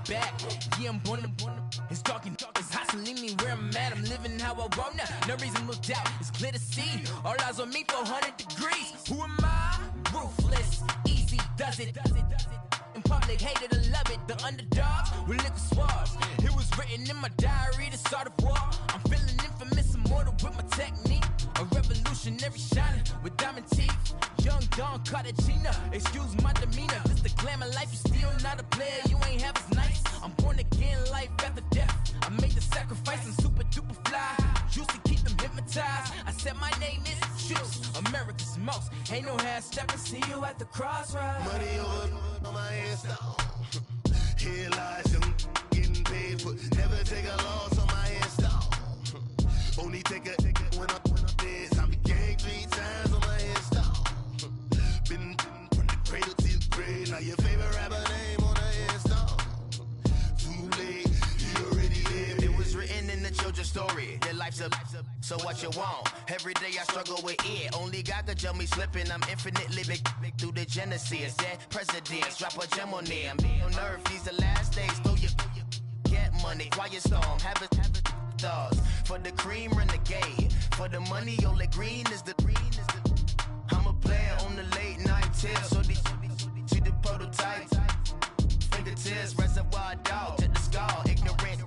back. Yeah, I'm born to. It's dark, it's hot, so leave me where I'm at. I'm living how I want now. No reason looked out, it's clear to see. All eyes on me, 400 degrees. Who am I? Ruthless, easy, does it. In public, hated to love it. The underdogs with liquor swabs. It was written in my diary to start a war. I'm feeling infamous, immortal with my technique. A revolutionary shining with diamond teeth. Young Don Cartagena, excuse my demeanor. This the glamour life, you still not a player. You ain't half as nice. I'm born again, life after death. I made the sacrifice and super duper fly. Used to keep them hypnotized. I said my name is Juice, America's most. Ain't no half stepping. See you at the crossroads. Money over on my install. Here lies them getting paid for. Never take a loss on my install. Only take a when I'm dead. I be gang 3 times on my install. Been from the cradle to the grave. Now your favorite rapper name on the install. Too late, you already lived. It was written in the children's story. Your life's a so what you want. Every day I struggle with it. Only God could tell me slipping. I'm infinitely big through the genesis. Dead presidents, drop a gem on them. On earth, these the last days. Throw your get money, quiet storm. Have it thoughts. For the cream, renegade. For the money, only green is the. I'm a player on the late night tips. So these see the prototype. Fingertips, reservoir dog to the skull. Ignorant.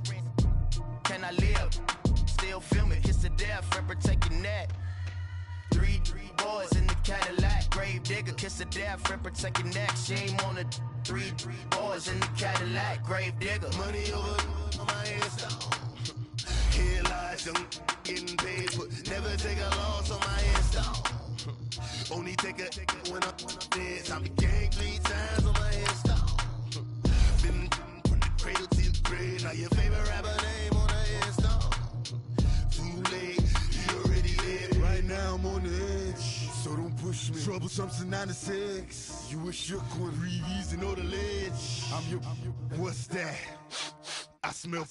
Can I live? Still film it. Kiss to death, rep protecting that. Three boys in the Cadillac. Grave digger, kiss to death, rep protecting neck. Shame on the three boys in the Cadillac. Grave digger. Money over on my install. Here lies them getting paid for. Never take a loss on my install. Only take a when I'm dead. I be gang 3 times on my install. Been from the cradle to the grave. Now your favorite rapper name on the install. Too late, you already lived. Right now I'm on the edge, so don't push me. Troublesome to 9 to 6. You a shook one, breeze and know the ledge. I'm your. What's that? I smell.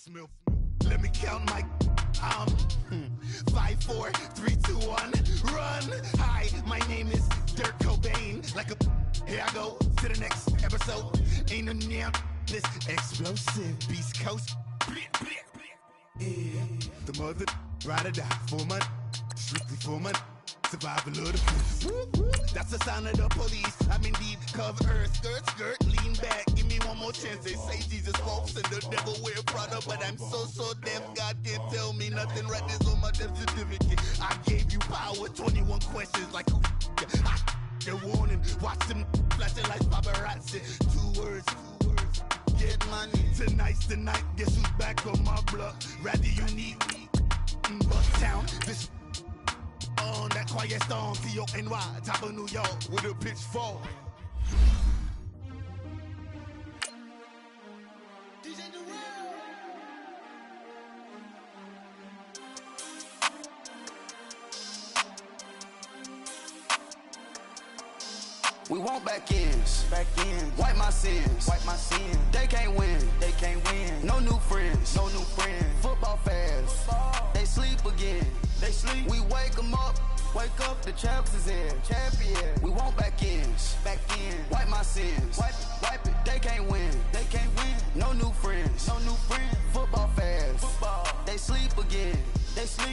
Let me count my. 5, 4, 3, 2, 1, run. Hi, my name is Dirk Cobain. Like a. Here I go to the next episode. Ain't no damn this explosive Beast Coast. Yeah. The mother ride or die for my strictly for my survival of the fittest. That's the sound of the police. I'm indeed cover earth, skirt, lean back. Give me one more chance. They say Jesus walks and the devil wear Prada, but I'm so deaf. God can't tell me nothing. Right there's on my death certificate. I gave you power. 21 questions like who? They're warning. Watch them flashing like paparazzi. 2 words. Get money. Tonight's the night. Guess who's back on my block? Rather you need me. Bucktown. This on that quiet storm. T-O-N-Y. Top of New York with a pitchfork. We want back ends. Wipe my sins. They can't win. No new friends. Football fans. They sleep again. We wake them up. The champs is in. Champion. We want back ends. Wipe my sins. Wipe it. They can't win. No new friends. Football fans. They sleep again.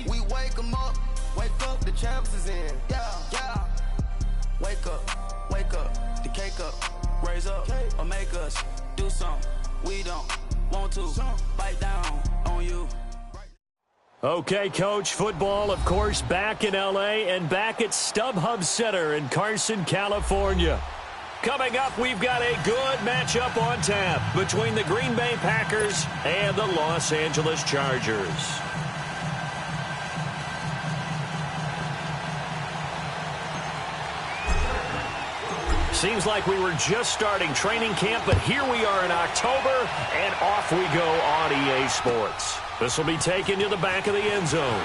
We wake them up. The champs is in. Yeah. Wake up, the cake up, raise up, or make us do something we don't want to, bite down on you. Okay, Coach, football, of course, back in L.A. and back at StubHub Center in Carson, California. Coming up, we've got a good matchup on tap between the Green Bay Packers and the Los Angeles Chargers. Seems like we were just starting training camp, but here we are in October, and off we go on EA Sports. This will be taken to the back of the end zone.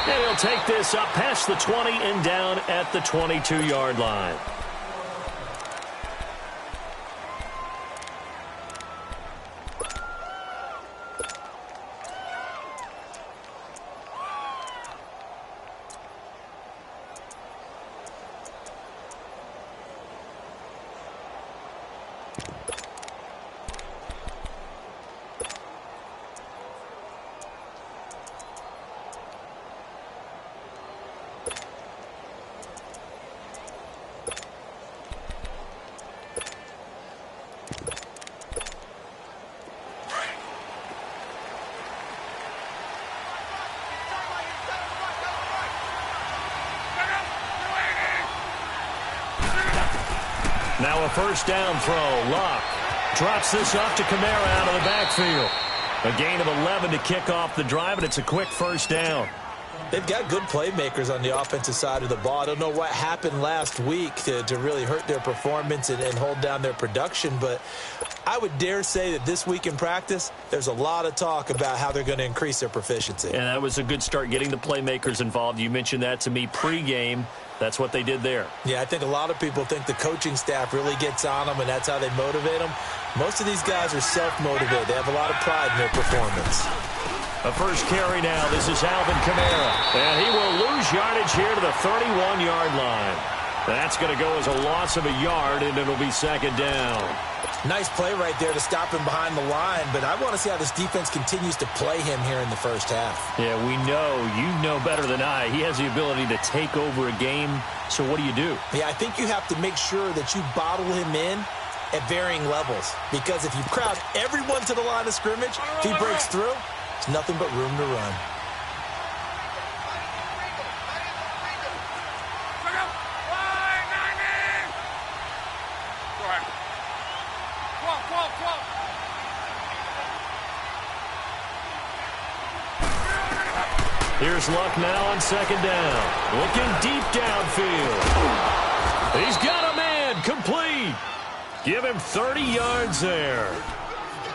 And he'll take this up past the 20 and down at the 22-yard line. Now a first down throw. Luck drops this off to Kamara out of the backfield. A gain of 11 to kick off the drive, and it's a quick first down. They've got good playmakers on the offensive side of the ball. I don't know what happened last week to really hurt their performance and hold down their production, but I would dare say that this week in practice, there's a lot of talk about how they're going to increase their proficiency. And that was a good start getting the playmakers involved. You mentioned that to me pregame. That's what they did there. Yeah, I think a lot of people think the coaching staff really gets on them, and that's how they motivate them. Most of these guys are self-motivated. They have a lot of pride in their performance. A first carry now. This is Alvin Kamara. And he will lose yardage here to the 31-yard line. That's going to go as a loss of a yard, and it'll be second down. Nice play right there to stop him behind the line, but I want to see how this defense continues to play him here in the first half. Yeah, we know. You know better than I. He has the ability to take over a game, so what do you do? Yeah, I think you have to make sure that you bottle him in at varying levels, because if you crowd everyone to the line of scrimmage, if he breaks through, it's nothing but room to run. Here's Luck now on second down. Looking deep downfield. He's got a man. Complete. Give him 30 yards there.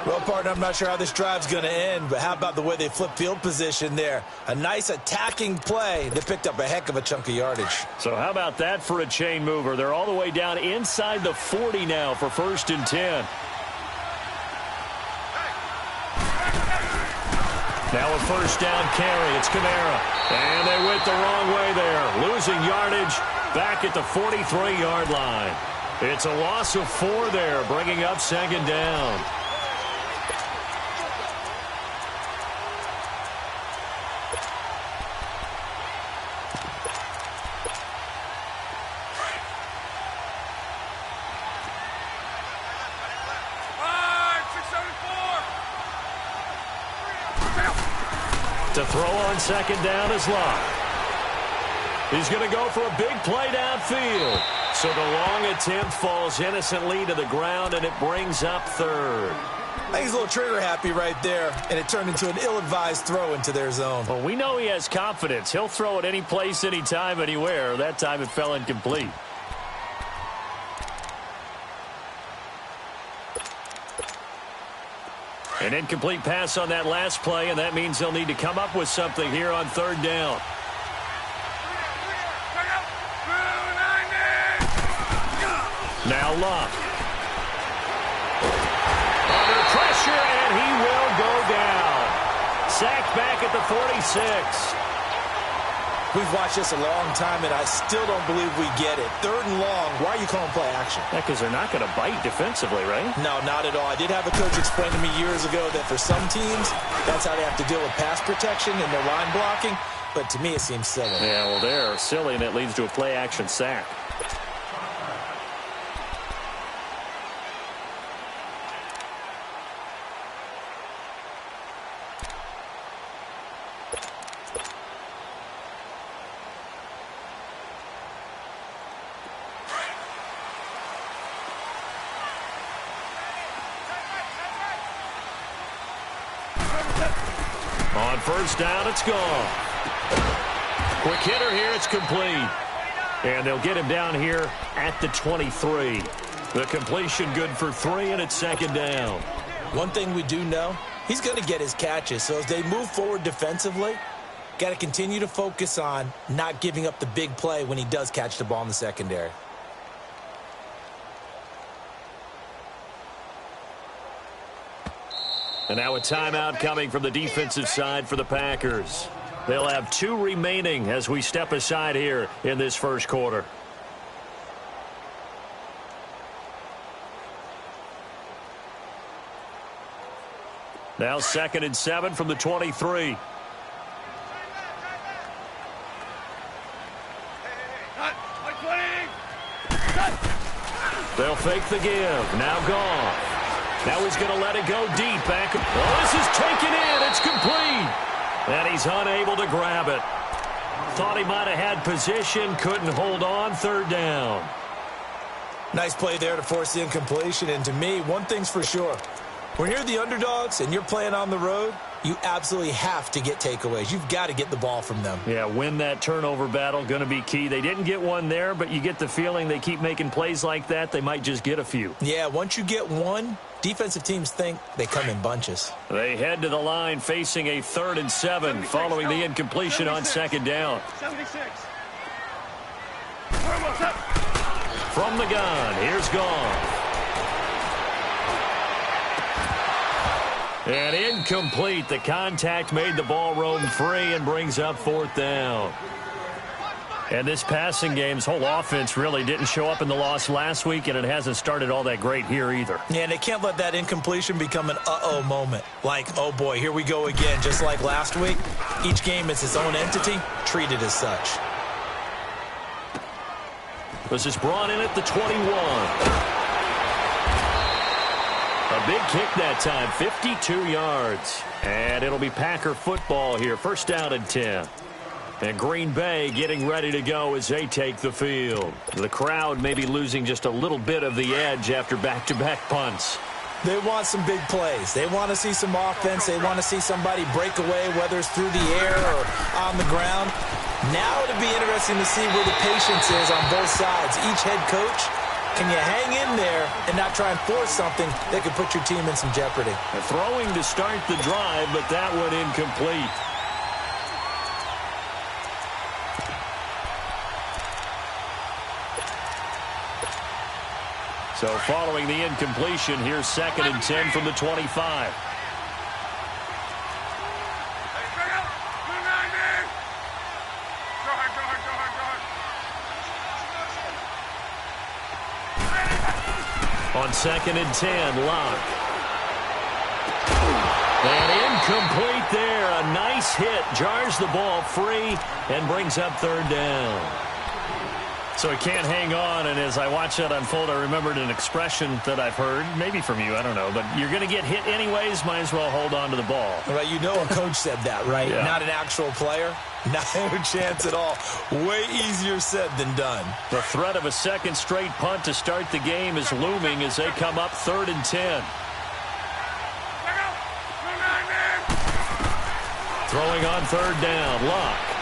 Well, partner, I'm not sure how this drive's going to end, but how about the way they flip field position there? A nice attacking play. They picked up a heck of a chunk of yardage. So how about that for a chain mover? They're all the way down inside the 40 now for 1st and 10. Now a first down carry. It's Kamara. And they went the wrong way there. Losing yardage back at the 43-yard line. It's a loss of 4 there, bringing up second down. To throw on second down is Luck. He's going to go for a big play downfield. So the long attempt falls innocently to the ground, and it brings up 3rd. I think he's a little trigger happy right there, and it turned into an ill-advised throw into their zone. Well, we know he has confidence. He'll throw it any place, anytime, anywhere. That time it fell incomplete. An incomplete pass on that last play, and that means they'll need to come up with something here on 3rd down. Now Luck. Under pressure, and he will go down. Sacked back at the 46. We've watched this a long time, and I still don't believe we get it. 3rd and long, why are you calling play action? Yeah, because they're not going to bite defensively, right? No, not at all. I did have a coach explain to me years ago that for some teams, that's how they have to deal with pass protection and their line blocking. But to me, it seems silly. Yeah, well, they're silly, and it leads to a play action sack. On first down, it's gone. Quick hitter here, it's complete. And they'll get him down here at the 23. The completion good for 3, and it's second down. One thing we do know, he's going to get his catches. So as they move forward defensively, got to continue to focus on not giving up the big play when he does catch the ball in the secondary. And now a timeout coming from the defensive side for the Packers. They'll have 2 remaining as we step aside here in this first quarter. Now 2nd and 7 from the 23. They'll fake the give. Now gone. Now he's going to let it go deep. Back. Oh, this is taken in. It's complete. And he's unable to grab it. Thought he might have had position. Couldn't hold on. 3rd down. Nice play there to force the incompletion. And to me, one thing's for sure. When you're the underdogs and you're playing on the road, you absolutely have to get takeaways. You've got to get the ball from them. Yeah, win that turnover battle, going to be key. They didn't get one there, but you get the feeling they keep making plays like that, they might just get a few. Yeah, once you get one, defensive teams think they come in bunches. They head to the line facing a 3rd and 7 following the incompletion on 2nd down. 76. From the gun, here's Goff. And incomplete. The contact made the ball roam free and brings up 4th down. And this passing game's whole offense really didn't show up in the loss last week, and it hasn't started all that great here either. Yeah, and they can't let that incompletion become an uh-oh moment. Like, oh boy, here we go again. Just like last week, each game is its own entity, treated as such. This is brought in at the 21. A big kick that time, 52 yards. And it'll be Packer football here, 1st down and 10. And Green Bay getting ready to go as they take the field. The crowd may be losing just a little bit of the edge after back-to-back punts. They want some big plays. They want to see some offense. They want to see somebody break away, whether it's through the air or on the ground. Now it'll be interesting to see where the patience is on both sides. Each head coach, can you hang in there and not try and force something that could put your team in some jeopardy? Throwing to start the drive, but that one incomplete. So following the incompletion, here's 2nd and 10 from the 25. On 2nd and 10, Locke. And incomplete there. A nice hit. Jars the ball free and brings up 3rd down. So he can't hang on, and as I watch that unfold, I remembered an expression that I've heard, maybe from you, I don't know, but you're going to get hit anyways, might as well hold on to the ball. Well, you know a coach said that, right? Yeah. Not an actual player. Not a chance at all. Way easier said than done. The threat of a 2nd straight punt to start the game is looming as they come up 3rd and 10. Throwing on 3rd down, Locke.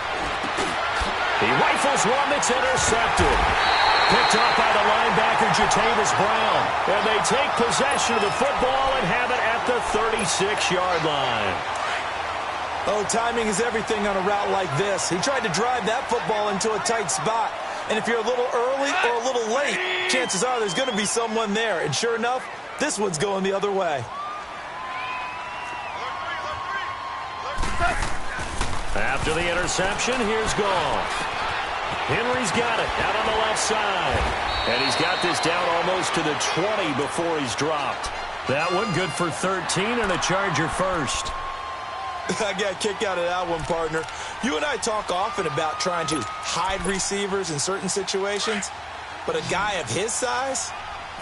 He rifles one that's intercepted. Picked up by the linebacker, Jatavis Brown. And they take possession of the football and have it at the 36-yard line. Oh, timing is everything on a route like this. He tried to drive that football into a tight spot. And if you're a little early or a little late, chances are there's going to be someone there. And sure enough, this one's going the other way. After the interception, here's Goff. Henry's got it out on the left side. And he's got this down almost to the 20 before he's dropped. That one good for 13 and a Charger first. I got a kick out of that one, partner. You and I talk often about trying to hide receivers in certain situations, but a guy of his size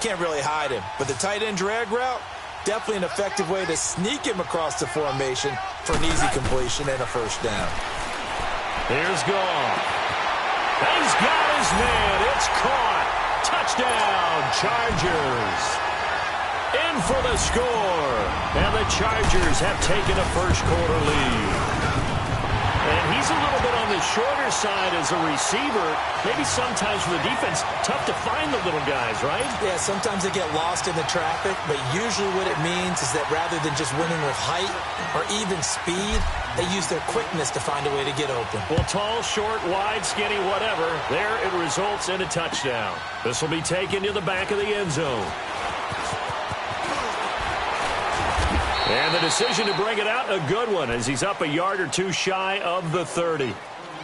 can't really hide him. But the tight end drag route, definitely an effective way to sneak him across the formation for an easy completion and a 1st down. Here's Goff. He's got his man. It's caught. Touchdown, Chargers. In for the score. And the Chargers have taken a 1st quarter lead. And he's a little bit on the shorter side as a receiver. Maybe sometimes for the defense, tough to find the little guys, right? Yeah, sometimes they get lost in the traffic, but usually what it means is that rather than just winning with height or even speed, they use their quickness to find a way to get open. Well, tall, short, wide, skinny, whatever, there it results in a touchdown. This will be taken to the back of the end zone. And the decision to bring it out, a good one, as he's up a yard or two shy of the 30.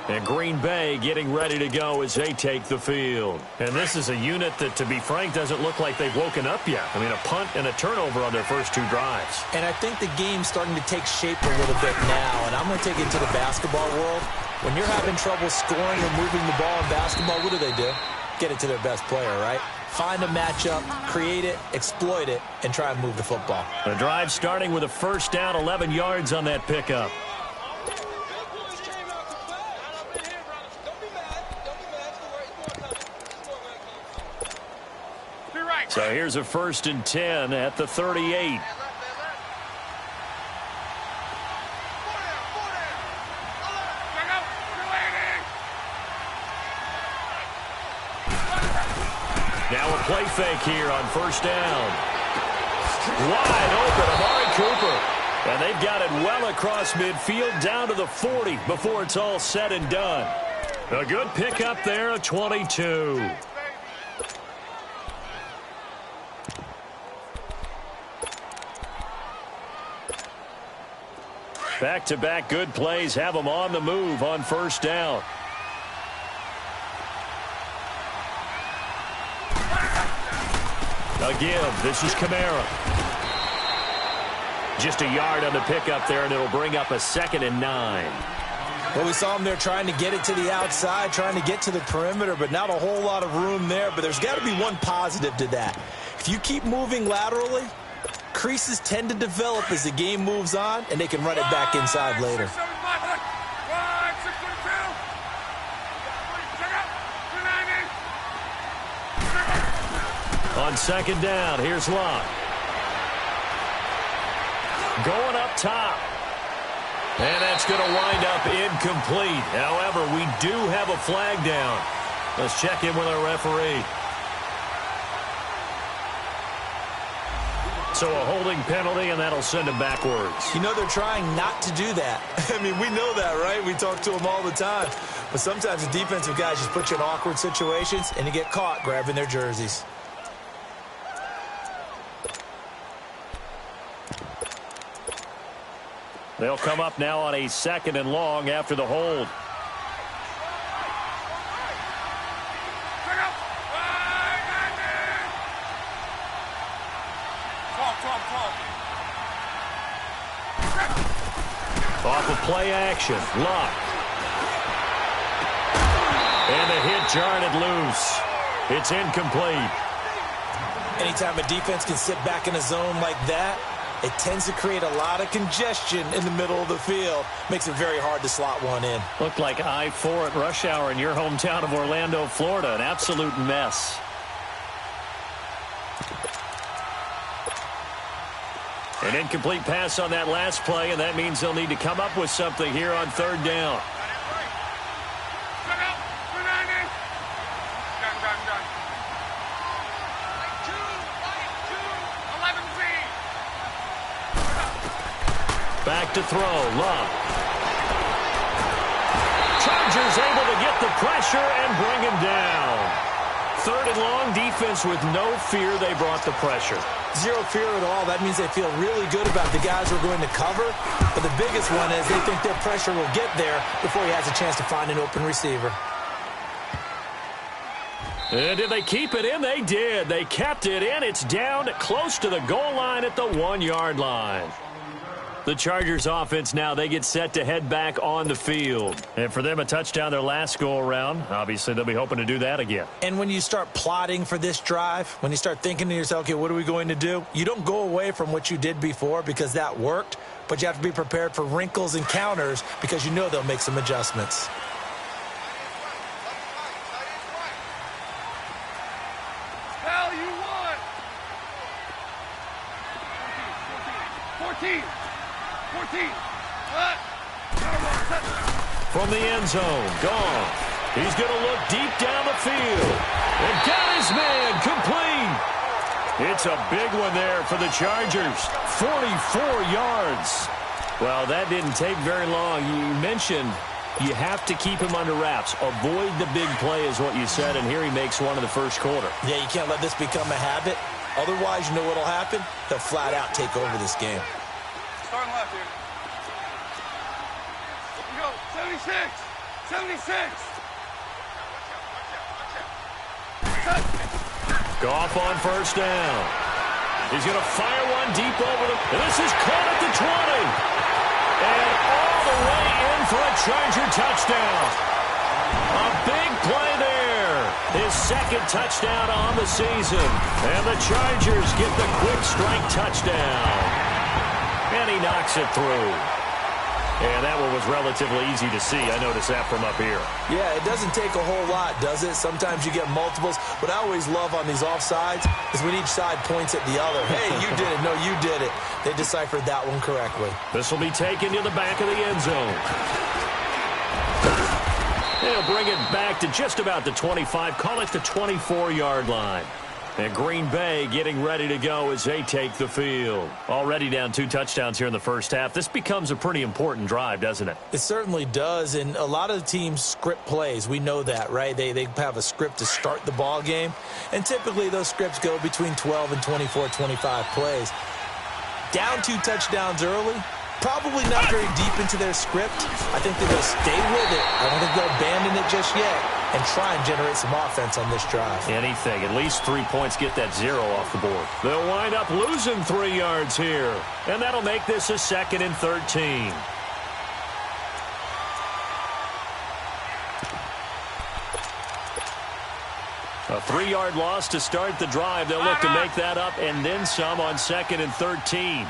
And Green Bay getting ready to go as they take the field. And this is a unit that, to be frank, doesn't look like they've woken up yet. I mean, a punt and a turnover on their first 2 drives. And I think the game's starting to take shape a little bit now. And I'm going to take it to the basketball world. When you're having trouble scoring or moving the ball in basketball, what do? Get it to their best player, right? Find a matchup, create it, exploit it, and try and move the football. The drive starting with a 1st down, 11 yards on that pickup. So here's a 1st and 10 at the 38. Now a play fake here on 1st down. Wide open, Amari Cooper. And they've got it well across midfield down to the 40 before it's all said and done. A good pickup there, a 22. Back-to-back good plays have them on the move on 1st down. A give. This is Kamara. Just a yard on the pickup there, and it'll bring up a 2nd and 9. Well, we saw him there trying to get it to the outside, trying to get to the perimeter, but not a whole lot of room there. But there's got to be one positive to that. If you keep moving laterally, creases tend to develop as the game moves on, and they can run it back inside later. On 2nd down, here's Locke. Going up top. And that's going to wind up incomplete. However, we do have a flag down. Let's check in with our referee. So a holding penalty, and that'll send him backwards. You know, they're trying not to do that. I mean, we know that, right? We talk to them all the time. But sometimes the defensive guys just put you in awkward situations, and you get caught grabbing their jerseys. They'll come up now on a 2nd and long after the hold. Off of play action, Locke. And the hit jarred it loose. It's incomplete. Anytime a defense can sit back in a zone like that, it tends to create a lot of congestion in the middle of the field. Makes it very hard to slot one in. Looked like I-4 at rush hour in your hometown of Orlando, Florida. An absolute mess. An incomplete pass on that last play, and that means they'll need to come up with something here on 3rd down. Back to throw, Love. Chargers able to get the pressure and bring him down. 3rd and long, defense with no fear. They brought the pressure. Zero fear at all. That means they feel really good about the guys who are going to cover. But the biggest one is they think their pressure will get there before he has a chance to find an open receiver. And did they keep it in? They did. They kept it in. It's down close to the goal line at the 1-yard line. The Chargers offense now, they get set to head back on the field. And for them, a touchdown their last go-around. Obviously, they'll be hoping to do that again. And when you start plotting for this drive, when you start thinking to yourself, okay, what are we going to do? You don't go away from what you did before because that worked, but you have to be prepared for wrinkles and counters because you know they'll make some adjustments. Hell, you won! 14! From the end zone, gone. He's going to look deep down the field. And got his man complete. It's a big one there for the Chargers. 44 yards. Well, that didn't take very long. You mentioned you have to keep him under wraps. Avoid the big play is what you said, and here he makes one in the first quarter. Yeah, you can't let this become a habit. Otherwise, you know what will happen? They'll flat out take over this game. Starting left here. We go. 76. 76. Goff on first down. He's going to fire one deep over the... And this is caught at the 20. And all the way in for a Charger touchdown. A big play there. His 2nd touchdown on the season. And the Chargers get the quick strike touchdown. And he knocks it through. And that one was relatively easy to see. I noticed that from up here. Yeah, it doesn't take a whole lot, does it? Sometimes you get multiples. What I always love on these offsides is when each side points at the other. Hey, you did it. No, you did it. They deciphered that one correctly. This will be taken to the back of the end zone. They'll bring it back to just about the 25. Call it the 24-yard line. And Green Bay getting ready to go as they take the field. Already down 2 touchdowns here in the first half. This becomes a pretty important drive, doesn't it? It certainly does, and a lot of the teams script plays. We know that, right? They have a script to start the ball game, and typically those scripts go between 12 and 24, 25 plays. Down 2 touchdowns early, probably not very deep into their script. I think they're going to stay with it. I don't think they'll abandon it just yet and try and generate some offense on this drive. Anything. At least 3 points, get that 0 off the board. They'll wind up losing 3 yards here. And that'll make this a 2nd and 13. A 3-yard loss to start the drive. They'll look to make that up and then some on 2nd and 13.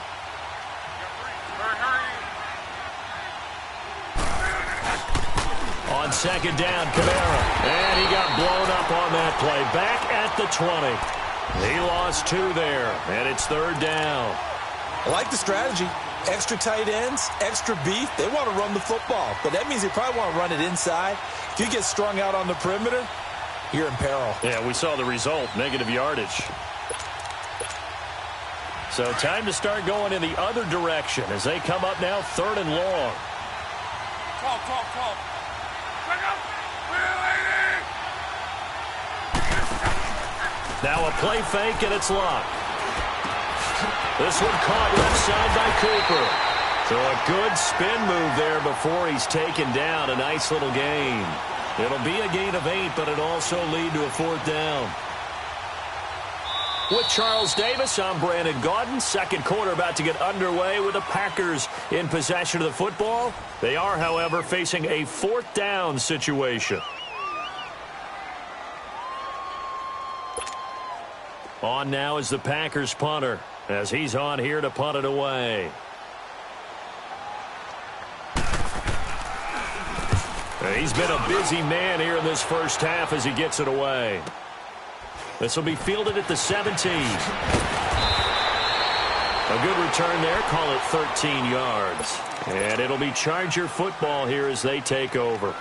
On 2nd down, Kamara. And he got blown up on that play. Back at the 20. He lost 2 there, and it's 3rd down. I like the strategy. Extra tight ends, extra beef. They want to run the football, but that means they probably want to run it inside. If you get strung out on the perimeter, you're in peril. Yeah, we saw the result, negative yardage. So time to start going in the other direction as they come up now 3rd and long. Talk. Now a play fake, and it's locked. This one caught left side by Cooper. So a good spin move there before he's taken down. A nice little gain. It'll be a gain of 8, but it'll also lead to a 4th down. With Charles Davis, I'm Brandon Gaudin. Second quarter about to get underway with the Packers in possession of the football. They are, however, facing a 4th down situation. On now is the Packers punter as he's on here to punt it away. He's been a busy man here in this first half as he gets it away. This will be fielded at the 17. A good return there. Call it 13 yards. And it'll be Charger football here as they take over.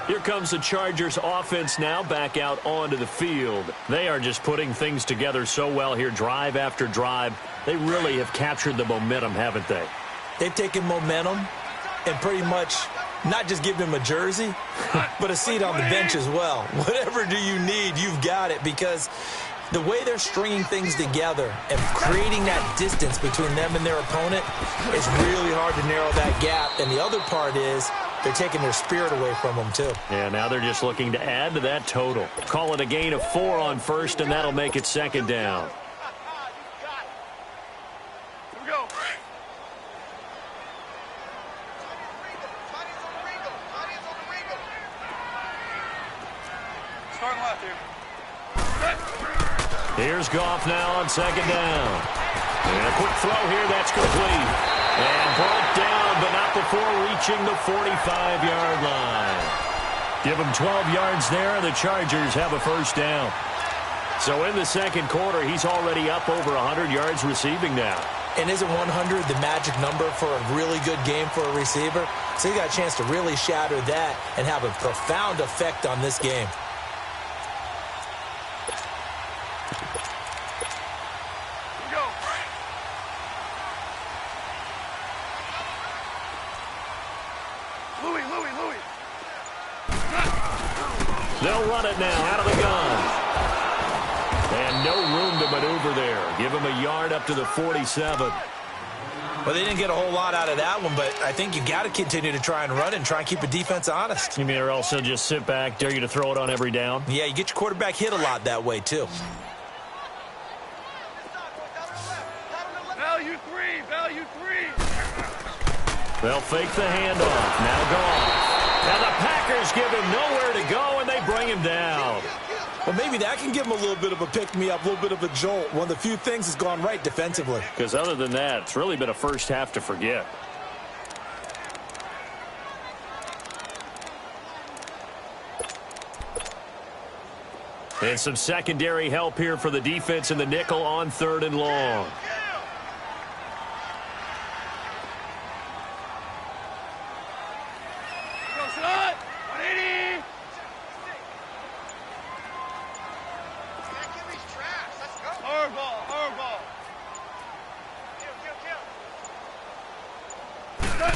Here comes the Chargers offense now back out onto the field. They are just putting things together so well here, drive after drive. They really have captured the momentum, haven't they? They've taken momentum and pretty much not just give him a jersey, but a seat on the bench as well. Whatever do you need, you've got it, because the way they're stringing things together and creating that distance between them and their opponent is really hard to narrow that gap. And the other part is they're taking their spirit away from them, too. Yeah, now they're just looking to add to that total. Call it a gain of 4 on 1st, and that'll make it 2nd down. Here we go. Starting left here. Here's Goff now on 2nd down. And a quick throw here, that's complete. And brought down, but not before reaching the 45-yard line. Give them 12 yards there, and the Chargers have a 1st down. So in the second quarter, he's already up over 100 yards receiving now. And isn't 100 the magic number for a really good game for a receiver? So he got a chance to really shatter that and have a profound effect on this game. They'll run it now out of the gun. And no room to maneuver there. Give him a yard up to the 47. Well, they didn't get a whole lot out of that one, but I think you got to continue to try and run and try and keep the defense honest. You mean or also just sit back, dare you to throw it on every down? Yeah, you get your quarterback hit a lot that way, too. Value three. They'll fake the handoff. Now Goff. And the Packers give him nowhere to go, and they bring him down. Well, maybe that can give him a little bit of a pick-me-up, a little bit of a jolt. One of the few things that's gone right defensively. Because other than that, it's really been a first half to forget. And some secondary help here for the defense in the nickel on 3rd and long.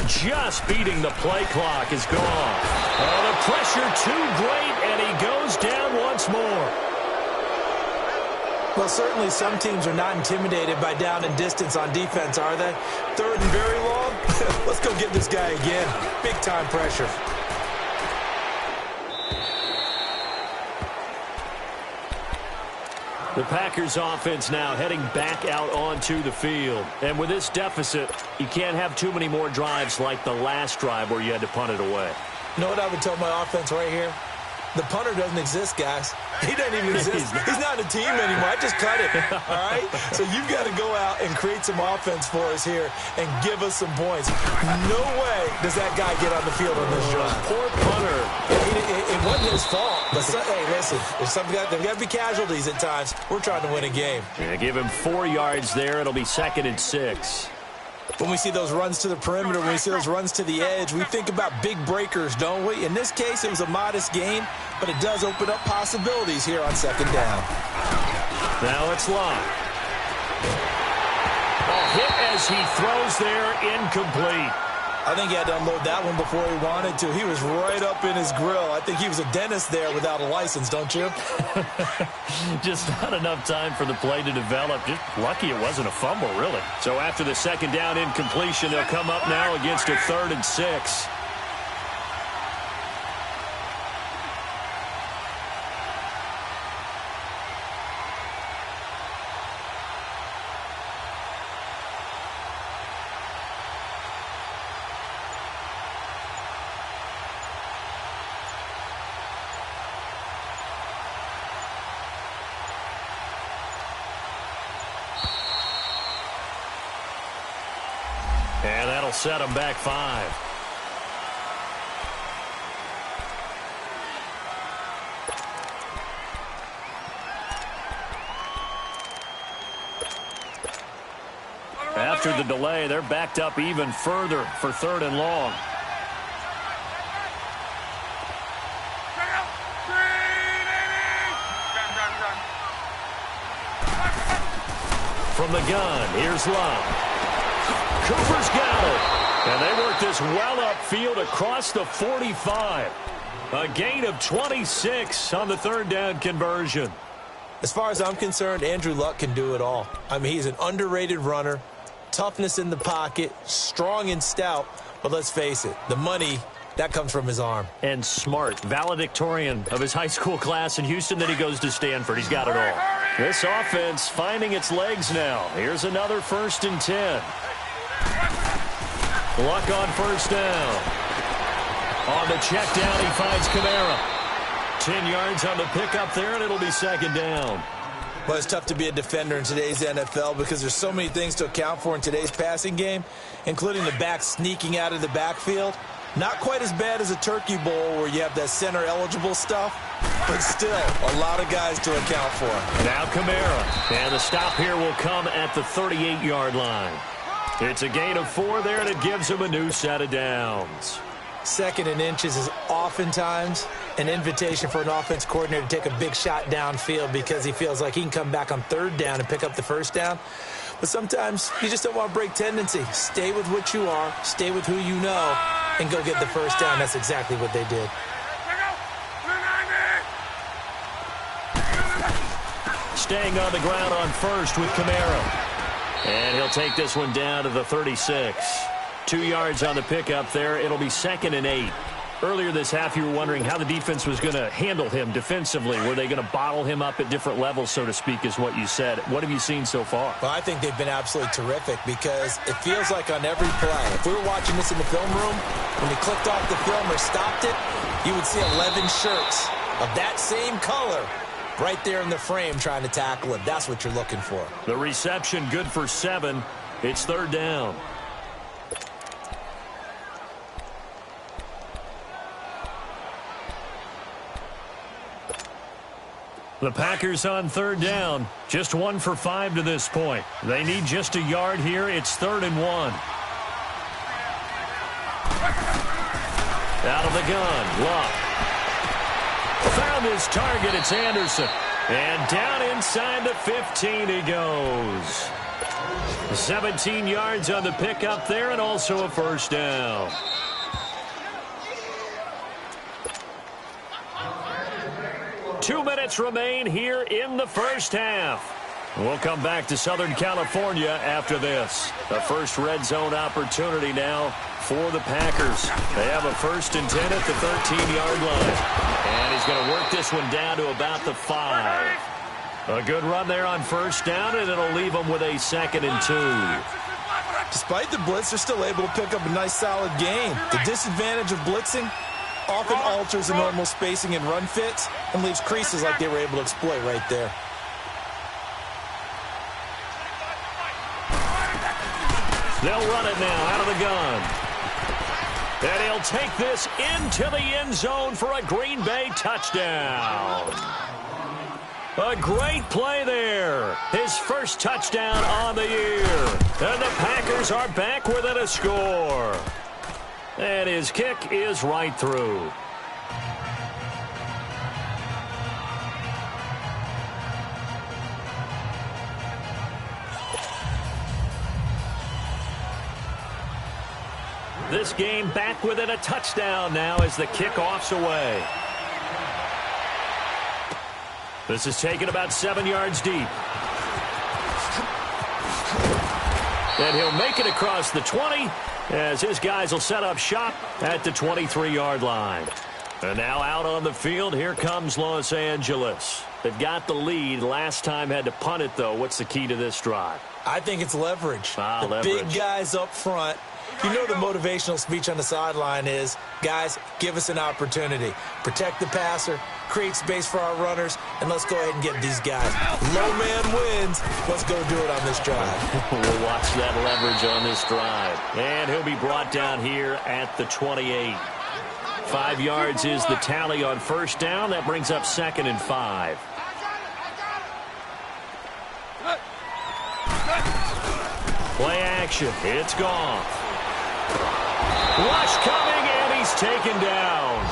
Just beating the play clock is gone. Oh, the pressure too great, and he goes down once more. Well, certainly some teams are not intimidated by down and distance on defense, are they? 3rd and very long? Let's go get this guy again. Big-time pressure. The Packers offense now heading back out onto the field. And with this deficit, you can't have too many more drives like the last drive where you had to punt it away. You know what I would tell my offense right here? The punter doesn't exist, guys. He doesn't even exist. He's not a team anymore. I just cut it, all right? So you've got to go out and create some offense for us here and give us some points. No way does that guy get on the field on this drive. Poor punter. It wasn't his fault. But hey, listen, there's got to be casualties at times. We're trying to win a game. Yeah, give him 4 yards there. It'll be 2nd and 6. When we see those runs to the perimeter, when we see those runs to the edge, we think about big breakers, don't we? In this case, it was a modest gain, but it does open up possibilities here on 2nd down. Now it's Love. A hit as he throws there, incomplete. I think he had to unload that one before he wanted to. He was right up in his grill. I think he was a dentist there without a license, don't you? Just not enough time for the play to develop. Just lucky it wasn't a fumble, really. So after the 2nd down incompletion, they'll come up now against a 3rd and 6. And that'll set them back 5. After the delay, they're backed up even further for 3rd and long. From the gun, here's Love. Cooper's got it. And they work this well upfield across the 45. A gain of 26 on the 3rd down conversion. As far as I'm concerned, Andrew Luck can do it all. I mean, he's an underrated runner, toughness in the pocket, strong and stout. But let's face it, the money, that comes from his arm. And smart, valedictorian of his high school class in Houston. Then he goes to Stanford. He's got it all. This offense finding its legs now. Here's another 1st and 10. Luck on 1st down. On the check down, he finds Kamara. 10 yards on the pickup there, and it'll be 2nd down. Well, it's tough to be a defender in today's NFL because there's so many things to account for in today's passing game, including the back sneaking out of the backfield. Not quite as bad as a turkey bowl where you have that center-eligible stuff, but still a lot of guys to account for. Now Kamara. And the stop here will come at the 38-yard line. It's a gain of 4 there, and it gives him a new set of downs. 2nd and inches is oftentimes an invitation for an offense coordinator to take a big shot downfield because he feels like he can come back on 3rd down and pick up the 1st down. But sometimes you just don't want to break tendency. Stay with what you are, stay with who you know, and go get the 1st down. That's exactly what they did. Staying on the ground on 1st with Kamara. And he'll take this one down to the 36. 2 yards on the pickup there. It'll be 2nd and 8. Earlier this half, you were wondering how the defense was going to handle him defensively. Were they going to bottle him up at different levels, so to speak, is what you said. What have you seen so far? Well, I think they've been absolutely terrific because it feels like on every play, if we were watching this in the film room, when they clicked off the film or stopped it, you would see 11 shirts of that same color right there in the frame trying to tackle it. That's what you're looking for. The reception good for 7. It's 3rd down. The Packers on third down. Just 1 for 5 to this point. They need just a yard here. It's 3rd and 1. Out of the gun. Luck. Found his target. It's Anderson. And down inside the 15 he goes. 17 yards on the pickup there and also a first down. Two minutes remain here in the first half. We'll come back to Southern California after this. The first red zone opportunity now for the Packers. They have a 1st and 10 at the 13-yard line. And he's going to work this one down to about the 5. A good run there on first down, and it'll leave them with a 2nd and 2. Despite the blitz, they're still able to pick up a nice, solid gain. The disadvantage of blitzing often alters the normal spacing and run fits and leaves creases like they were able to exploit right there. They'll run it now out of the gun. And he'll take this into the end zone for a Green Bay touchdown. A great play there. His first touchdown on the year. And the Packers are back within a score. And his kick is right through. This game back within a touchdown now as the kickoff's away. This is taken about 7 yards deep. And he'll make it across the 20 as his guys will set up shop at the 23-yard line. And now out on the field, here comes Los Angeles. They've got the lead. Last time had to punt it, though. What's the key to this drive? I think it's leverage. The leverage. Big guys up front. You know the motivational speech on the sideline is, guys, give us an opportunity. Protect the passer, create space for our runners, and let's go ahead and get these guys. Low man wins. Let's go do it on this drive. We'll watch that leverage on this drive. And he'll be brought down here at the 28. 5 yards is the tally on first down. That brings up 2nd and 5. Play action. It's gone. Rush coming, and he's taken down.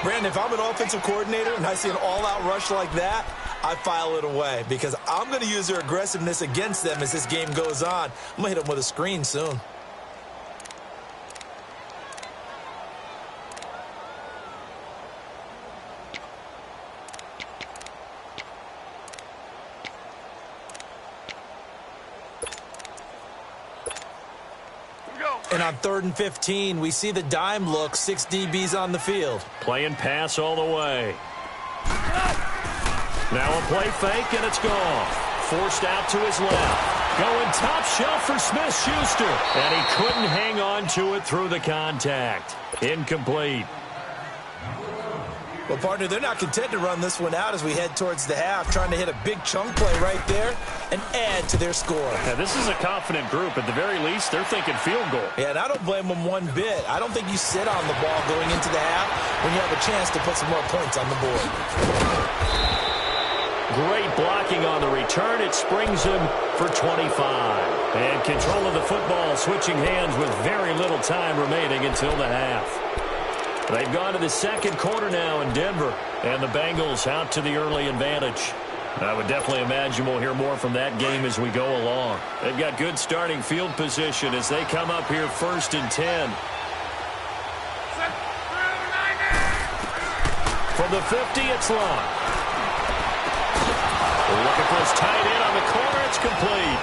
Brandon, if I'm an offensive coordinator and I see an all-out rush like that, I file it away because I'm going to use their aggressiveness against them as this game goes on. I'm going to hit them with a screen soon. And on 3rd and 15, we see the dime look, 6 DBs on the field. Playing pass all the way. Now a play fake, and it's gone. Forced out to his left. Going top shelf for Smith-Schuster. And he couldn't hang on to it through the contact. Incomplete. Well, partner, they're not content to run this one out as we head towards the half, trying to hit a big chunk play right there and add to their score. Yeah, this is a confident group. At the very least, they're thinking field goal. Yeah, and I don't blame them one bit. I don't think you sit on the ball going into the half when you have a chance to put some more points on the board. Great blocking on the return. It springs him for 25. And control of the football switching hands with very little time remaining until the half. They've gone to the second quarter now in Denver, and the Bengals out to the early advantage. I would definitely imagine we'll hear more from that game as we go along. They've got good starting field position as they come up here 1st and 10. From the 50, it's Long. Looking for his tight end on the corner. It's complete.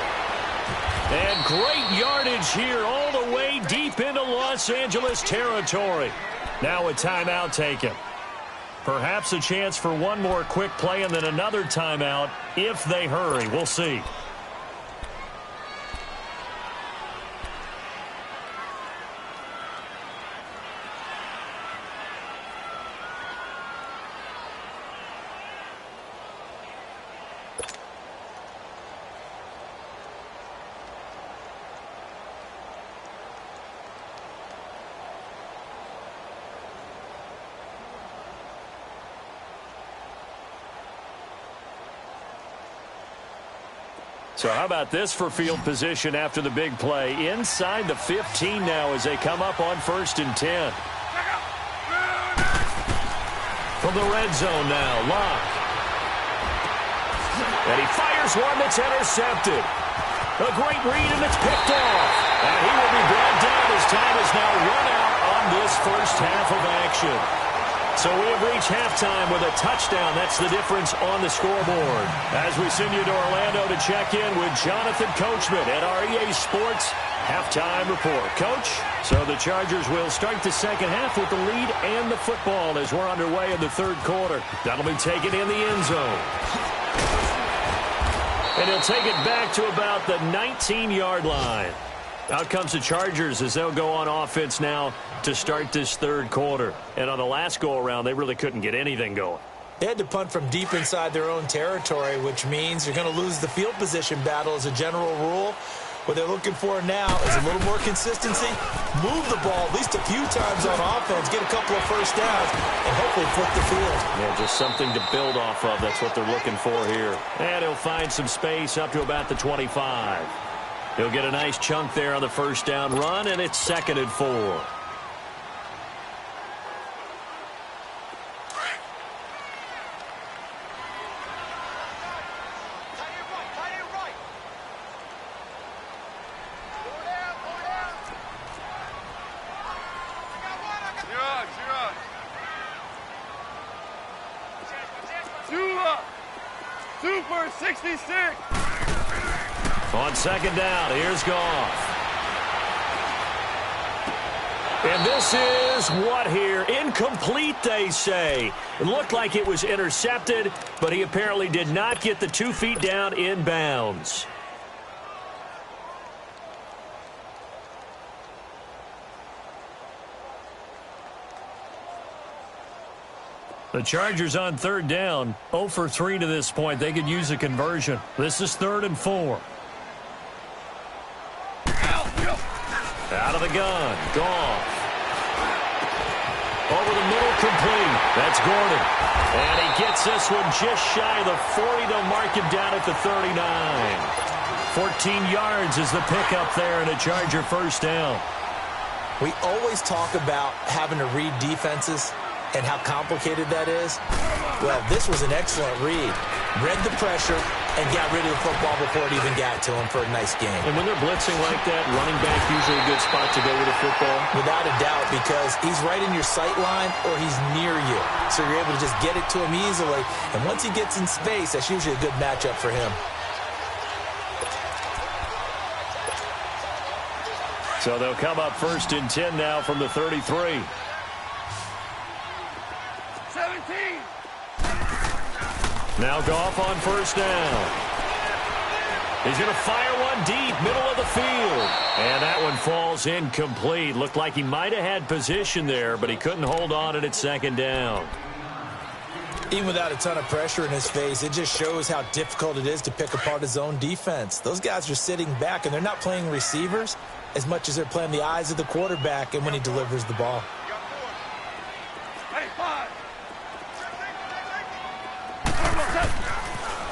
And great yardage here all the way deep into Los Angeles territory. Now a timeout taken. Perhaps a chance for one more quick play and then another timeout if they hurry. We'll see. So how about this for field position after the big play? Inside the 15 now as they come up on 1st and 10. From the red zone now, Locke. And he fires one that's intercepted. A great read, and it's picked off. And he will be brought down as time is now run out on this first half of action. So we have reached halftime with a touchdown. That's the difference on the scoreboard. As we send you to Orlando to check in with Jonathan Coachman at our EA Sports Halftime Report. Coach, so the Chargers will start the second half with the lead and the football as we're underway in the third quarter. That'll be taken in the end zone. And he'll take it back to about the 19-yard line. Out comes the Chargers as they'll go on offense now to start this third quarter. And on the last go-around, they really couldn't get anything going. They had to punt from deep inside their own territory, which means you're going to lose the field position battle as a general rule. What they're looking for now is a little more consistency, move the ball at least a few times on offense, get a couple of first downs, and hopefully flip the field. Yeah, just something to build off of. That's what they're looking for here. And he'll find some space up to about the 25. He'll get a nice chunk there on the first down run, and it's 2nd and 4. Super 66. On 2nd down, here's Goff. And this is what here? Incomplete, they say. It looked like it was intercepted, but he apparently did not get the 2 feet down in bounds. The Chargers on 3rd down, 0 for 3 to this point. They could use a conversion. This is 3rd and 4. Out of the gun, Goff. Over the middle, complete. That's Gordon. And he gets this one just shy of the 40. They'll mark him down at the 39. 14 yards is the pickup there and a Charger first down. We always talk about having to read defenses and how complicated that is. Well, this was an excellent read. Read the pressure and got rid of the football before it even got to him for a nice game. And when they're blitzing like that, running back usually a good spot to go with the football? Without a doubt, because he's right in your sight line or he's near you. So you're able to just get it to him easily. And once he gets in space, that's usually a good matchup for him. So they'll come up 1st and 10 now from the 33. 17. Now Goff on 1st down. He's going to fire one deep, middle of the field. And that one falls incomplete. Looked like he might have had position there, but he couldn't hold on at 2nd down. Even without a ton of pressure in his face, it just shows how difficult it is to pick apart his own defense. Those guys are sitting back, and they're not playing receivers as much as they're playing the eyes of the quarterback and when he delivers the ball.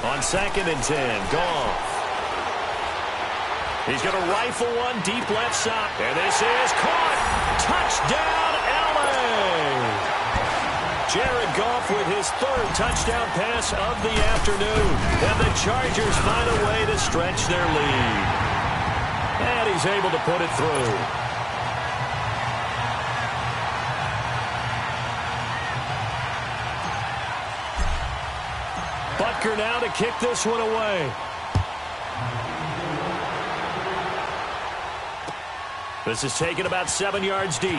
On 2nd and 10, Goff. He's going to rifle one deep left side. And this is caught. Touchdown, LA. Jared Goff with his 3rd touchdown pass of the afternoon. And the Chargers find a way to stretch their lead. And he's able to put it through. Butker now to kick this one away. This is taken about 7 yards deep.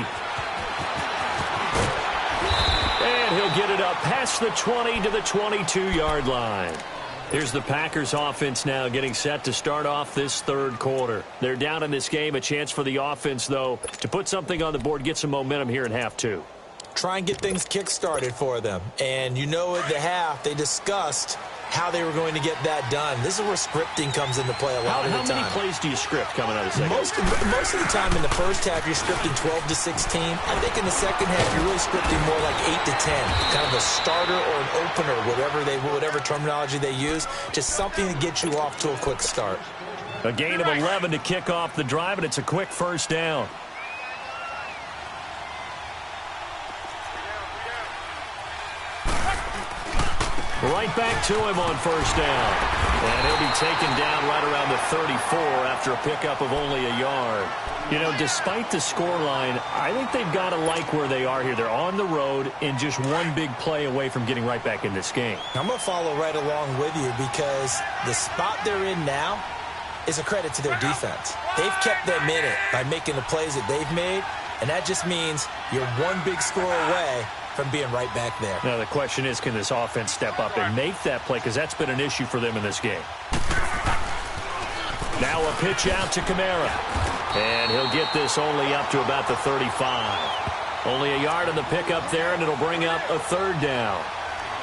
And he'll get it up past the 20 to the 22-yard line. Here's the Packers offense now getting set to start off this third quarter. They're down in this game. A chance for the offense, though, to put something on the board, get some momentum here in half 2. try and get things kick-started for them. And you know at the half, they discussed how they were going to get that done. This is where scripting comes into play a lot of the time. How many plays do you script coming out of the second? Most of the time in the first half, you're scripting 12 to 16. I think in the second half, you're really scripting more like 8 to 10. Kind of a starter or an opener, whatever terminology they use. Just something to get you off to a quick start. A gain of 11 to kick off the drive, and it's a quick first down. Right back to him on first down. And he'll be taken down right around the 34 after a pickup of only a yard. You know, despite the scoreline, I think they've got to like where they are here. They're on the road and just one big play away from getting right back in this game. I'm going to follow right along with you because the spot they're in now is a credit to their defense. They've kept them in it by making the plays that they've made, and that just means you're one big score away from being right back there. Now the question is, can this offense step up and make that play? Because that's been an issue for them in this game. Now a pitch out to Kamara. And he'll get this only up to about the 35. Only a yard on the pickup there, and it'll bring up a third down.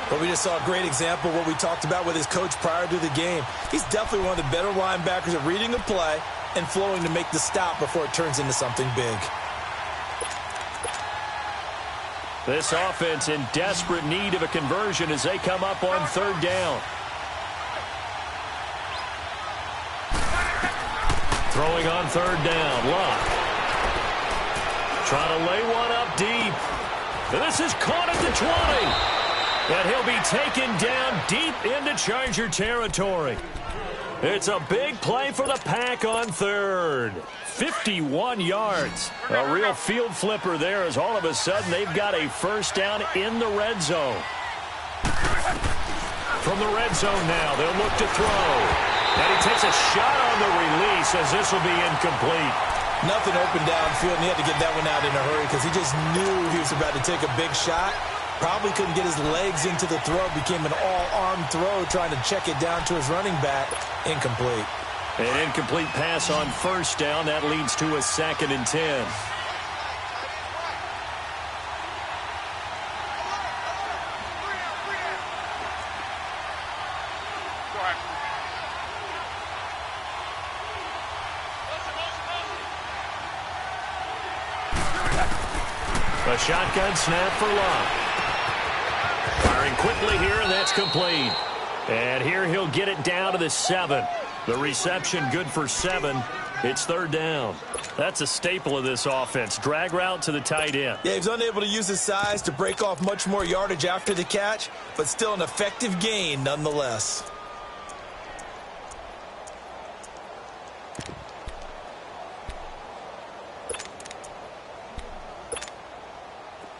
But we just saw a great example of what we talked about with his coach prior to the game. He's definitely one of the better linebackers at reading a play and flowing to make the stop before it turns into something big. This offense in desperate need of a conversion as they come up on third down. Throwing on third down, Luck. Trying to lay one up deep. This is caught at the 20. And he'll be taken down deep into Charger territory. It's a big play for the Pack on third. 51 yards. A real field flipper there as all of a sudden they've got a first down in the red zone. From the red zone now, they'll look to throw. And he takes a shot on the release as this will be incomplete. Nothing open downfield, and he had to get that one out in a hurry because he just knew he was about to take a big shot. Probably couldn't get his legs into the throw. Became an all-arm throw trying to check it down to his running back. Incomplete. An incomplete pass on first down. That leads to a 2nd and 10. A shotgun snap for Love. Firing quickly here, and that's complete. And here he'll get it down to the 7. The reception good for 7. It's third down. That's a staple of this offense. Drag route to the tight end. Yeah, he's unable to use his size to break off much more yardage after the catch, but still an effective gain nonetheless.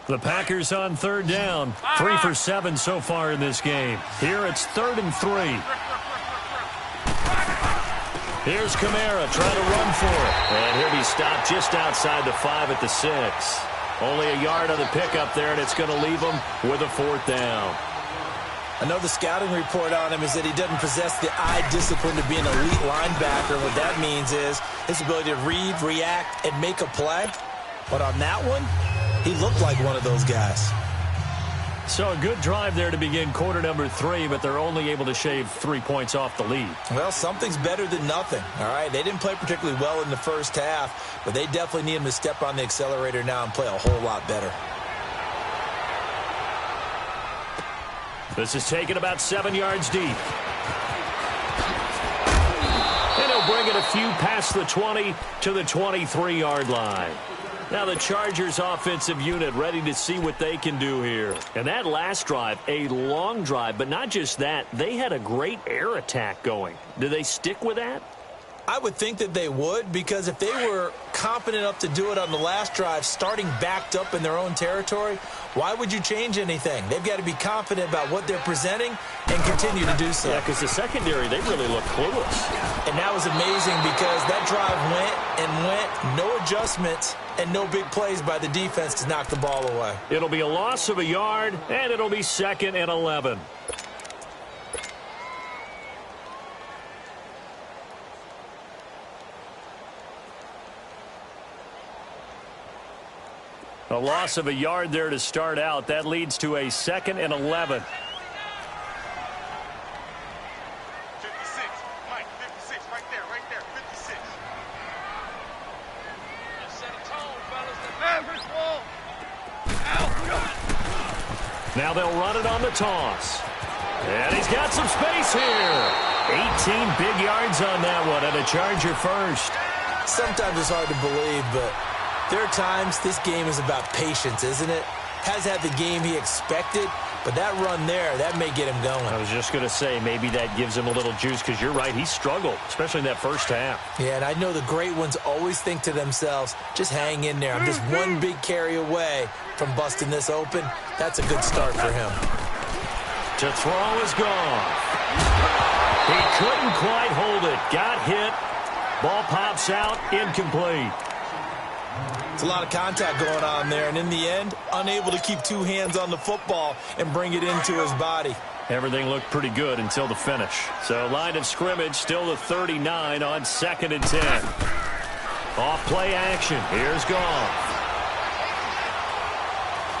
The Packers on third down. 3 for 7 so far in this game. Here it's 3rd and 3. Here's Kamara trying to run for it. And he'll be stopped just outside the 5 at the 6. Only a yard on the pickup there, and it's going to leave him with a 4th down. I know the scouting report on him is that he doesn't possess the eye discipline to be an elite linebacker. What that means is his ability to read, react, and make a play. But on that one, he looked like one of those guys. So a good drive there to begin quarter number 3, but they're only able to shave 3 points off the lead. Well, something's better than nothing, all right? They didn't play particularly well in the first half, but they definitely need him to step on the accelerator now and play a whole lot better. This is taken about 7 yards deep. And he'll bring it a few past the 20 to the 23-yard line. Now the Chargers offensive unit ready to see what they can do here. And that last drive, a long drive, but not just that. They had a great air attack going. Do they stick with that? I would think that they would, because if they were competent enough to do it on the last drive, starting backed up in their own territory, why would you change anything? They've got to be confident about what they're presenting and continue to do so. Yeah, because the secondary, they really look clueless. And that was amazing because that drive went, no adjustments, and no big plays by the defense to knock the ball away. It'll be a loss of a yard, and it'll be 2nd and 11. A loss of a yard there to start out. That leads to a 2nd and 11. 56. Mike, 56. Right there. 56. Let's set a tone, fellas. Average ball. Now they'll run it on the toss. And he's got some space here. 18 big yards on that one, and a Charger first. Sometimes it's hard to believe, but there are times this game is about patience, isn't it? Has had the game he expected, but that run there, that may get him going. I was just going to say, maybe that gives him a little juice, because you're right, he struggled, especially in that first half. Yeah, and I know the great ones always think to themselves, just hang in there. I'm just one big carry away from busting this open. That's a good start for him. To throw is gone. He couldn't quite hold it. Got hit. Ball pops out. Incomplete. It's a lot of contact going on there, and in the end, unable to keep two hands on the football and bring it into his body. Everything looked pretty good until the finish. So line of scrimmage still the 39 on 2nd and 10. Off play action. Here's Goff.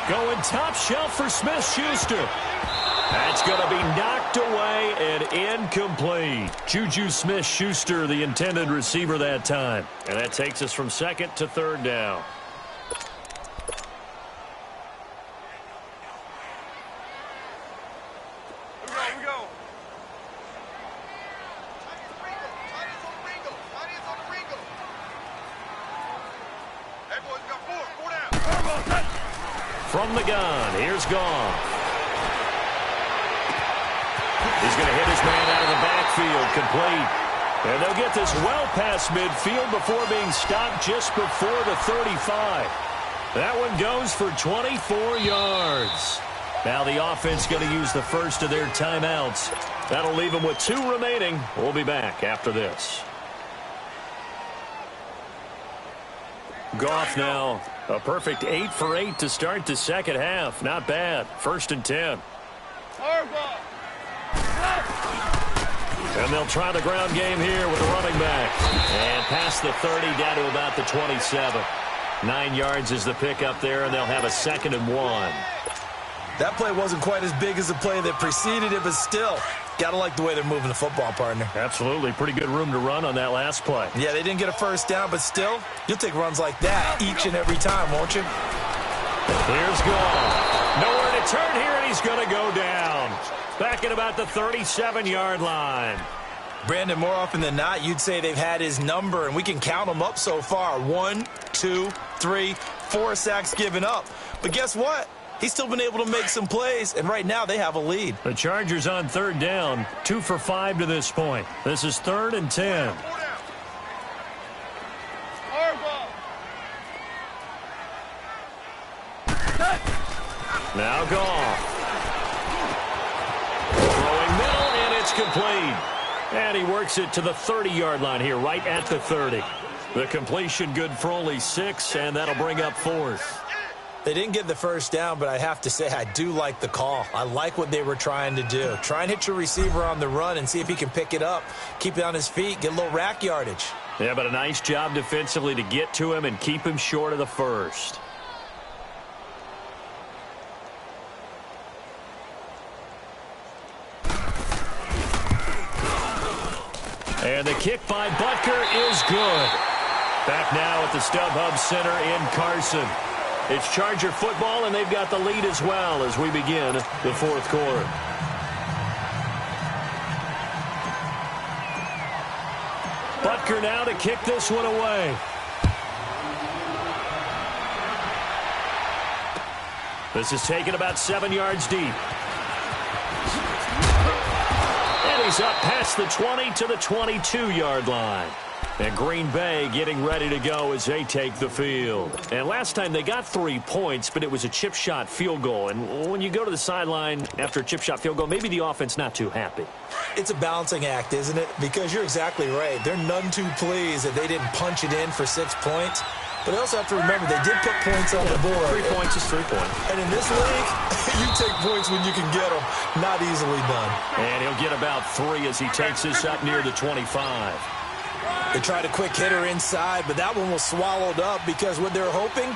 Going top shelf for Smith-Schuster. That's going to be knocked away and incomplete. Juju Smith-Schuster, the intended receiver that time. And that takes us from 2nd to 3rd down. Here we go. Hey, boys, we got four down. From the gun, here's Goff. He's going to hit his man out of the backfield, complete. And they'll get this well past midfield before being stopped just before the 35. That one goes for 24 yards. Now the offense going to use the first of their timeouts. That'll leave them with 2 remaining. We'll be back after this. Goff now, a perfect 8 for 8 to start the second half. Not bad. 1st and 10. And they'll try the ground game here with the running back. And past the 30 down to about the 27. 9 yards is the pickup there, and they'll have a 2nd and 1. That play wasn't quite as big as the play that preceded it, but still, got to like the way they're moving the football, partner. Absolutely. Pretty good room to run on that last play. Yeah, they didn't get a first down, but still, you'll take runs like that each and every time, won't you? Here's Goff. Nowhere to turn here, and he's going to go down. Back at about the 37-yard line. Brandon, more often than not, you'd say they've had his number, and we can count them up so far. 1, 2, 3, 4 sacks given up. But guess what? He's still been able to make some plays, and right now they have a lead. The Chargers on 3rd down, 2 for 5 to this point. This is 3rd and 10. Now Goff. Throwing middle, and it's complete. And he works it to the 30-yard line here, right at the 30. The completion good for only 6, and that'll bring up 4th. They didn't get the first down, but I have to say I do like the call. I like what they were trying to do. Try and hit your receiver on the run and see if he can pick it up, keep it on his feet, get a little rack yardage. Yeah, but a nice job defensively to get to him and keep him short of the first. And the kick by Butker is good. Back now at the StubHub Center in Carson. It's Charger football, and they've got the lead as well as we begin the 4th quarter. Butker now to kick this one away. This is taken about 7 yards deep. And he's up past the 20 to the 22-yard line. And Green Bay getting ready to go as they take the field. And last time they got 3 points, but it was a chip shot field goal. And when you go to the sideline after a chip shot field goal, maybe the offense not too happy. It's a balancing act, isn't it? Because you're exactly right. They're none too pleased that they didn't punch it in for 6 points. But they also have to remember they did put points on the board. 3 points is 3 points. And in this league, you take points when you can get them. Not easily done. And he'll get about 3 as he takes this up near the 25. They tried a quick hitter inside, but that one was swallowed up because what they're hoping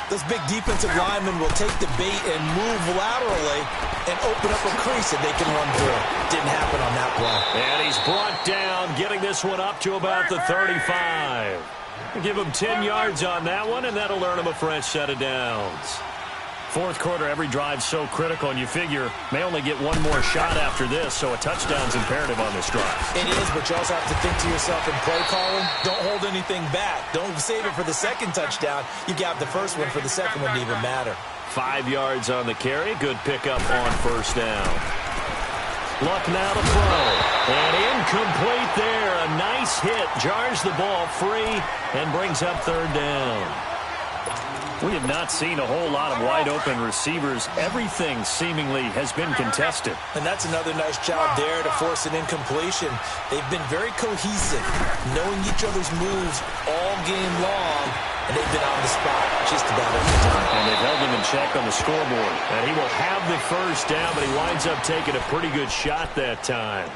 Those big defensive linemen will take the bait and move laterally and open up a crease that they can run through. Didn't happen on that play. And he's brought down, getting this one up to about the 35. Give him 10 yards on that one, and that'll earn him a fresh set of downs. Fourth quarter, every drive's so critical, and you figure may only get one more shot after this, so a touchdown's imperative on this drive. It is, but you also have to think to yourself in play calling, don't hold anything back. Don't save it for the second touchdown. You got the first one for the second one to even matter. 5 yards on the carry. Good pickup on first down. Luck now to throw. And incomplete there. A nice hit. Jars the ball free and brings up third down. We have not seen a whole lot of wide-open receivers. Everything seemingly has been contested. And that's another nice job there to force an incompletion. They've been very cohesive, knowing each other's moves all game long, and they've been on the spot just about every time. And they've held him in check on the scoreboard. And he will have the first down, but he winds up taking a pretty good shot that time.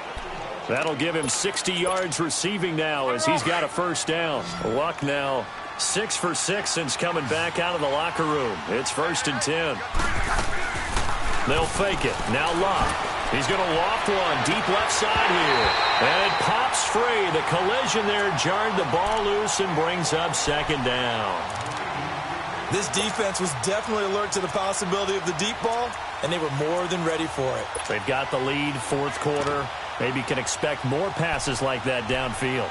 That'll give him 60 yards receiving now as he's got a first down. Luck now 6 for 6 since coming back out of the locker room. It's 1st and 10. They'll fake it. Now Luck. He's going to loft one deep left side here. And it pops free. The collision there jarred the ball loose and brings up second down. This defense was definitely alert to the possibility of the deep ball, and they were more than ready for it. They've got the lead, fourth quarter. Maybe can expect more passes like that downfield.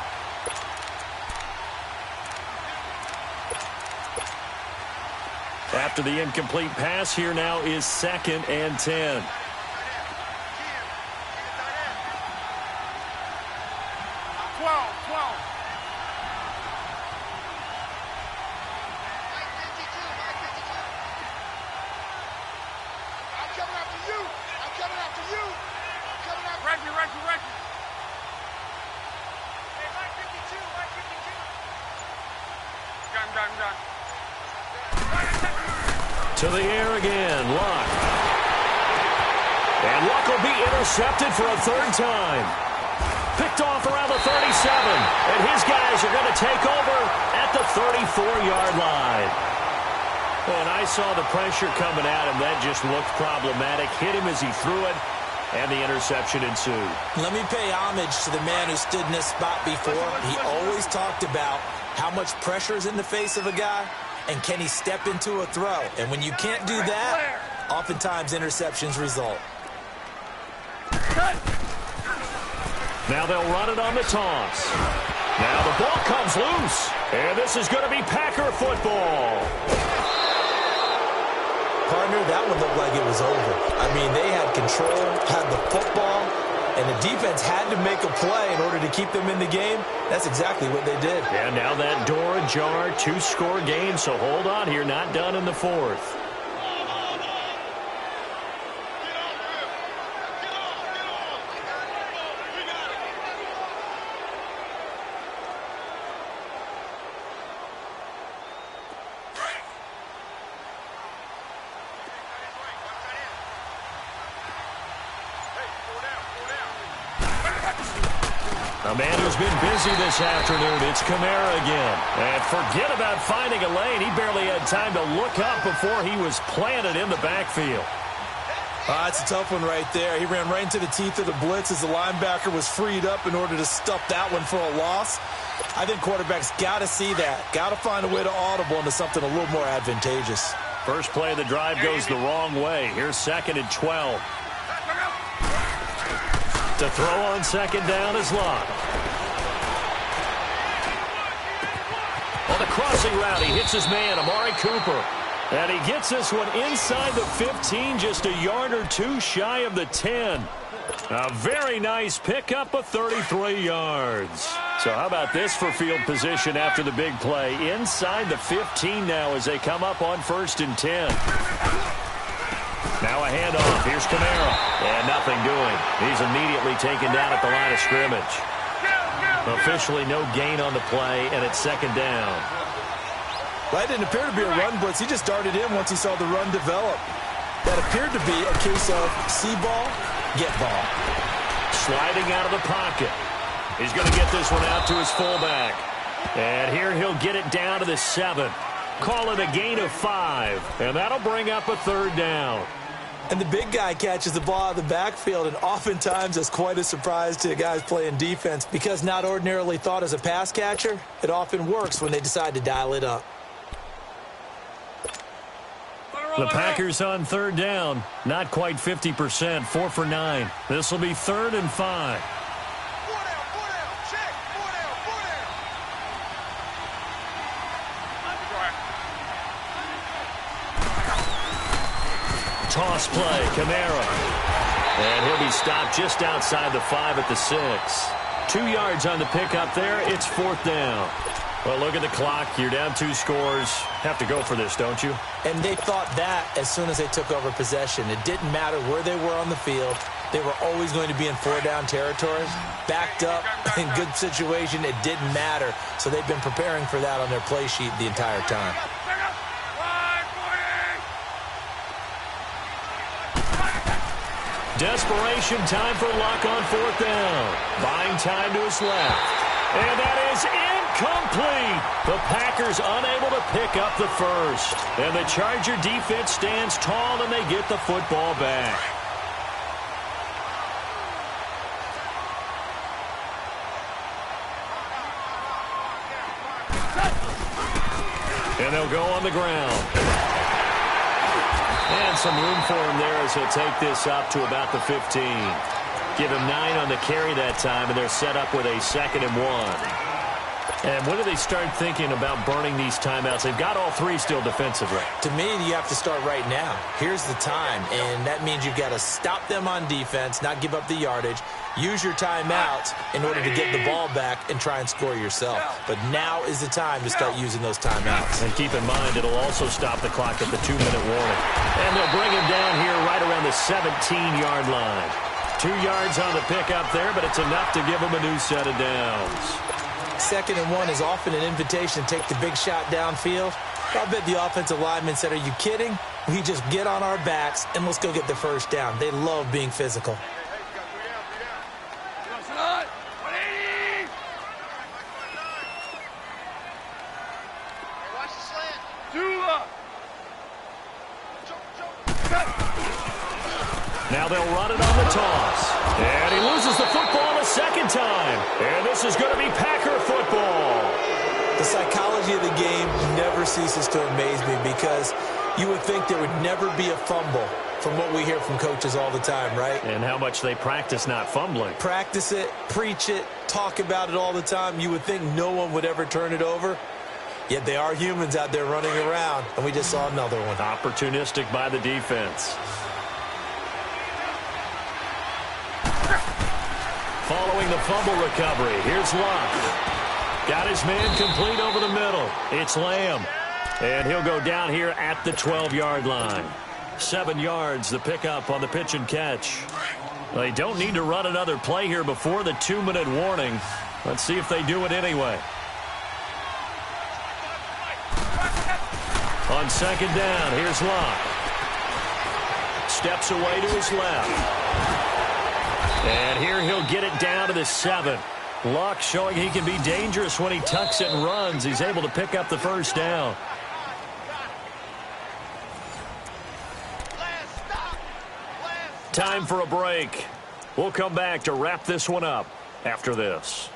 After the incomplete pass, here now is 2nd and 10. To the air again, Luck. And Luck will be intercepted for a third time. Picked off around the 37. And his guys are going to take over at the 34-yard line. And I saw the pressure coming at him. That just looked problematic. Hit him as he threw it, and the interception ensued. Let me pay homage to the man who stood in this spot before. He always talked about how much pressure is in the face of a guy. And can he step into a throw? And when you can't do that, oftentimes interceptions result. Now they'll run it on the toss. Now the ball comes loose. And this is going to be Packer football. Partner, that one looked like it was over. I mean, they had control, had the football, and the defense had to make a play in order to keep them in the game. That's exactly what they did. And now that door ajar, 2-score game, so hold on here, not done in the fourth. A man who's been busy this afternoon, it's Kamara again. And forget about finding a lane. He barely had time to look up before he was planted in the backfield. That's a tough one right there. He ran right into the teeth of the blitz as the linebacker was freed up in order to stuff that one for a loss. I think quarterbacks got to see that. Got to find a way to audible into something a little more advantageous. First play of the drive goes the wrong way. Here's 2nd and 12. To throw on second down is Luck. On the crossing route, he hits his man, Amari Cooper. And he gets this one inside the 15, just a yard or two shy of the 10. A very nice pickup of 33 yards. So how about this for field position after the big play? Inside the 15 now as they come up on 1st and 10. Now a handoff. Here's Kamara. And nothing doing. He's immediately taken down at the line of scrimmage. Officially no gain on the play, and it's 2nd down. Well, that didn't appear to be a run blitz. He just darted in once he saw the run develop. That appeared to be a case of see ball, get ball. Sliding out of the pocket. He's going to get this one out to his fullback. And here he'll get it down to the 7. Call it a gain of 5, and that'll bring up a 3rd down. And the big guy catches the ball out of the backfield, and oftentimes it's quite a surprise to the guys playing defense because not ordinarily thought as a pass catcher, it often works when they decide to dial it up. The Packers on 3rd down. Not quite 50%, 4 for 9. This will be 3rd and 5. Toss play, Kamara. And he'll be stopped just outside the 5 at the 6. 2 yards on the pickup there. It's 4th down. Well, look at the clock. You're down 2 scores. Have to go for this, don't you? And they thought that as soon as they took over possession. It didn't matter where they were on the field. They were always going to be in 4-down territory. Backed up, in good situation, it didn't matter. So they've been preparing for that on their play sheet the entire time. Desperation time for Luck on 4th down. Buying time to his left. And that is incomplete. The Packers unable to pick up the first. And the Charger defense stands tall and they get the football back. And they'll go on the ground. And some room for him there as he'll take this up to about the 15. Give him 9 on the carry that time, and they're set up with a 2nd and 1. And when do they start thinking about burning these timeouts? They've got all 3 still defensively. To me, you have to start right now. Here's the time, and that means you've got to stop them on defense, not give up the yardage, use your timeouts in order to get the ball back and try and score yourself. But now is the time to start using those timeouts. And keep in mind, it'll also stop the clock at the 2-minute warning. And they'll bring him down here right around the 17-yard line. 2 yards on the pickup there, but it's enough to give him a new set of downs. 2nd and 1 is often an invitation to take the big shot downfield. I bet the offensive lineman said, are you kidding? We just get on our backs and let's go get the first down. They love being physical. Now they'll run it on the toss. And he loses the football a 2nd time. And this is going to be Packer football. The psychology of the game never ceases to amaze me because you would think there would never be a fumble from what we hear from coaches all the time, right? And how much they practice not fumbling. Practice it, preach it, talk about it all the time. You would think no one would ever turn it over. Yet they are humans out there running around, and we just saw another one. Opportunistic by the defense. Following the fumble recovery, here's Luck. Got his man complete over the middle. It's Lamb. And he'll go down here at the 12-yard line. 7 yards, the pickup on the pitch and catch. They don't need to run another play here before the 2-minute warning. Let's see if they do it anyway. On 2nd down, here's Luck. Steps away to his left. And here he'll get it down to the 7. Luck showing he can be dangerous when he tucks it and runs. He's able to pick up the first down. Time for a break. We'll come back to wrap this one up after this.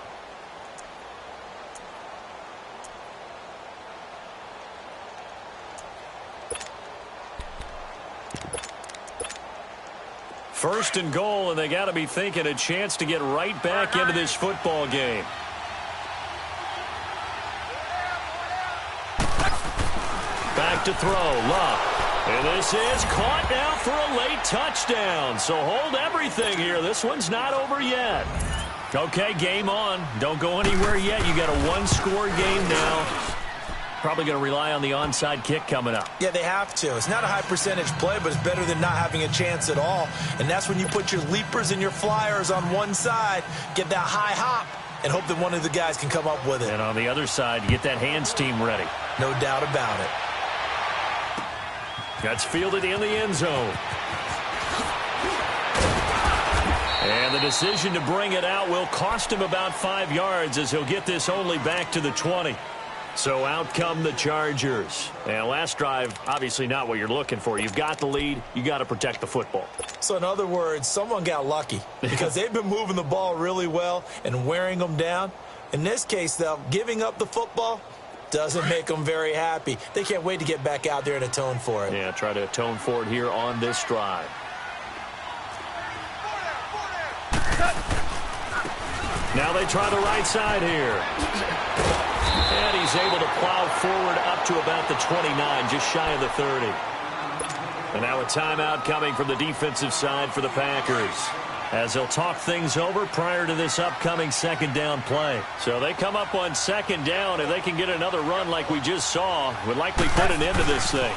First and goal, and they got to be thinking a chance to get right back into this football game. Back to throw, Luck. And this is caught now for a late touchdown. So hold everything here. This one's not over yet. Okay, game on. Don't go anywhere yet. You got a 1-score game now. Probably going to rely on the onside kick coming up. Yeah, they have to. It's not a high percentage play, but it's better than not having a chance at all. And that's when you put your leapers and your flyers on one side, get that high hop, and hope that one of the guys can come up with it. And on the other side, get that hands team ready. No doubt about it. That's fielded in the end zone. And the decision to bring it out will cost him about 5 yards as he'll get this only back to the 20. So out come the Chargers. And last drive, obviously not what you're looking for. You've got the lead. You got to protect the football. So in other words, someone got lucky because they've been moving the ball really well and wearing them down. In this case, though, giving up the football doesn't make them very happy. They can't wait to get back out there and atone for it. Yeah, try to atone for it here on this drive. Now they try the right side here. And he's able to plow forward up to about the 29, just shy of the 30. And now a timeout coming from the defensive side for the Packers, as they'll talk things over prior to this upcoming second down play. So they come up on second down. If they can get another run like we just saw, would likely put an end to this thing.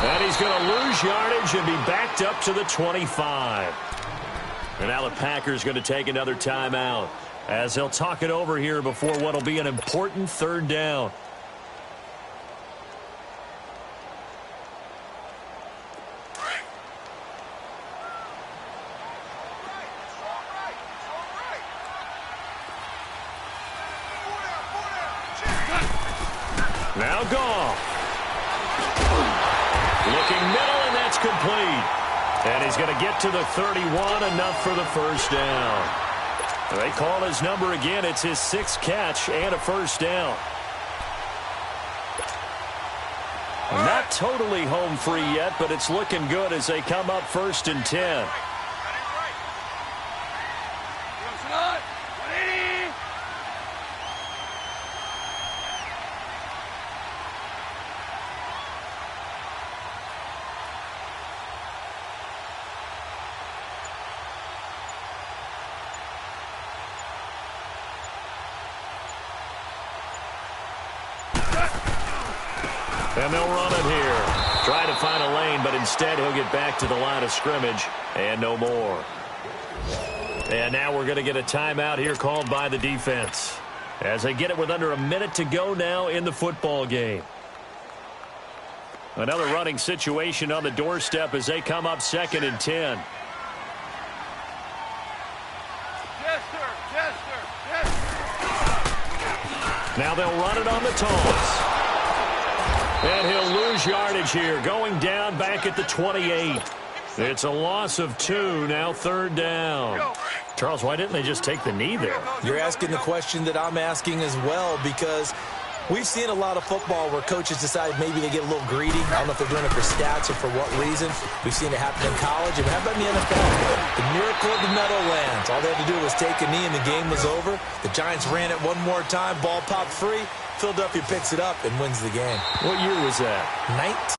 And he's going to lose yardage and be backed up to the 25. And now the Packers going to take another timeout, as they'll talk it over here before what will be an important third down. Now Goff. Looking middle, and that's complete. And he's going to get to the 31, enough for the first down. They call his number again. It's his 6th catch and a first down. Not totally home free yet, but it's looking good as they come up 1st and 10. And they'll run it here. Try to find a lane, but instead he'll get back to the line of scrimmage and no more. And now we're going to get a timeout here called by the defense, as they get it with under a minute to go now in the football game. Another running situation on the doorstep as they come up 2nd and 10. Yes, sir. Yes, sir. Yes, sir. Now they'll run it on the toss. And he'll lose yardage here, going down back at the 28. It's a loss of 2, now 3rd down. Charles, why didn't they just take the knee there? You're asking the question that I'm asking as well, because we've seen a lot of football where coaches decide maybe they get a little greedy. I don't know if they're doing it for stats or for what reason. We've seen it happen in college, and how about in the NFL? The miracle of the Meadowlands. All they had to do was take a knee, and the game was over. The Giants ran it one more time, ball popped free. Philadelphia picks it up and wins the game. What year was that?